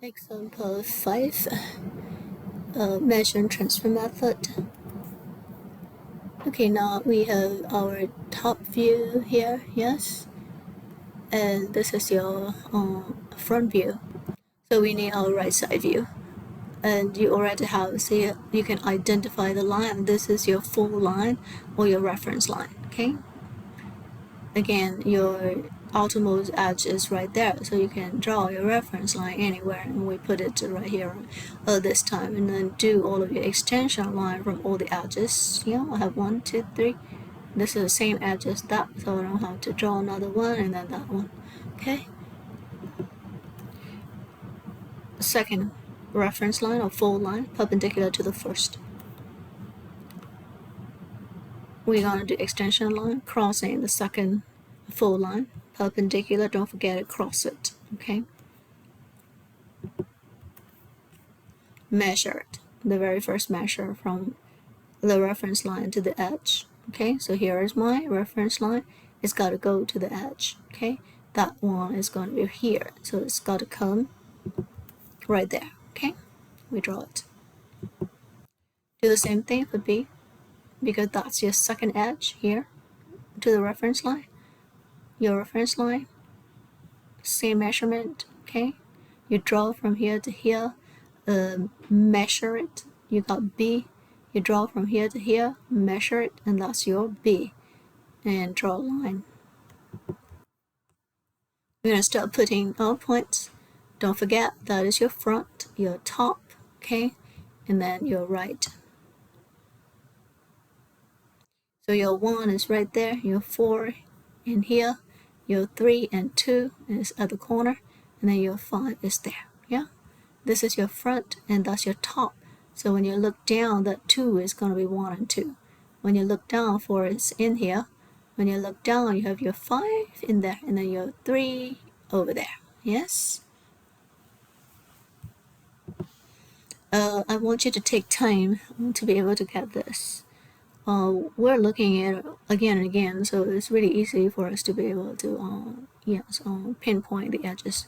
Example 5, measure and transfer method. Okay, now we have our top view here, yes, and this is your front view. So we need our right side view, and you already have, see, you can identify the line. This is your full line or your reference line. Okay, again, your outermost edge is right there, so you can draw your reference line anywhere, and we put it right here this time, and then do all of your extension line from all the edges. Yeah, I have 1, 2, 3. This is the same edge as that, so I don't have to draw another one and then that one. Okay, second reference line or full line perpendicular to the first. We're gonna do extension line crossing the second full line perpendicular. Don't forget to cross it. Okay, measured, the very first measure from the reference line to the edge. Okay, so here is my reference line. It's got to go to the edge. Okay, that one is going to be here, so it's got to come right there. Okay, we draw it. Do the same thing for B, because that's your second edge here to the reference line. Your reference line, same measurement. Okay, you draw from here to here, measure it. You got B. You draw from here to here, measure it, and that's your B. And draw a line. We're going to start putting our points. Don't forget, that is your front, your top, okay? And then your right. So your 1 is right there, your 4 in here, your 3 and 2 is at the corner, and then your 5 is there, yeah? This is your front, and that's your top. So when you look down, that 2 is going to be 1 and 2. When you look down, 4 is in here. When you look down, you have your 5 in there, and then your 3 over there. Yes? I want you to take time to be able to get this. We're looking at it again and again, so it's really easy for us to be able to pinpoint the edges.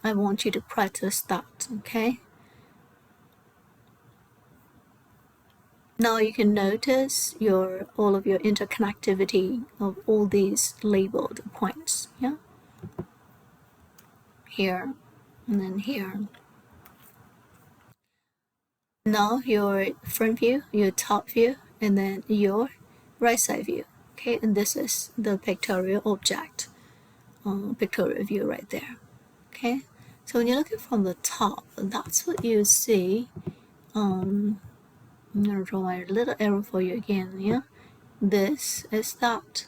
I want you to practice that, okay? Now you can notice all of your interconnectivity of all these labeled points, yeah? Here, and then here. Now your front view, your top view, and then your right side view, okay? And this is the pictorial object, pictorial view right there, okay? So when you're looking from the top, that's what you see. I'm gonna draw my little arrow for you again, yeah? This is that,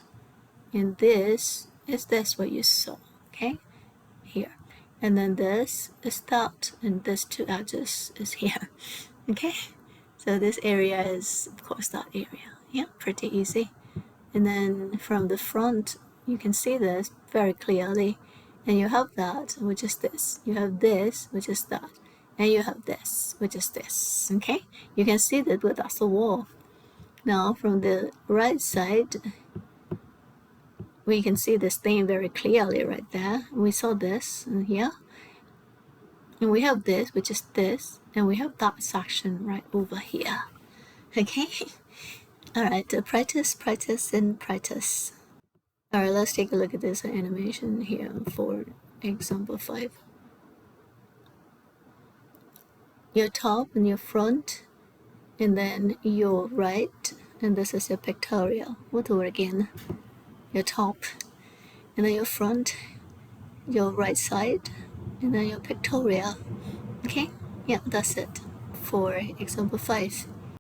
and this is this what you saw, okay? Here. And then this is that, and this 2 edges is here, okay? So this area is, of course, that area, yeah? Pretty easy. And then from the front, you can see this very clearly, and you have that, which is this. You have this, which is that. And you have this, which is this, okay? You can see that, but that's the wall. Now, from the right side, we can see this thing very clearly right there. We saw this in here. And we have this, which is this. And we have that section right over here, okay? All right, practice, practice, and practice. All right, let's take a look at this animation here for example 5. Your top and your front, and then your right, and this is your pictorial. We'll do it again. Your top, and then your front, your right side, and then your pictorial. Okay, yeah, that's it for example 5.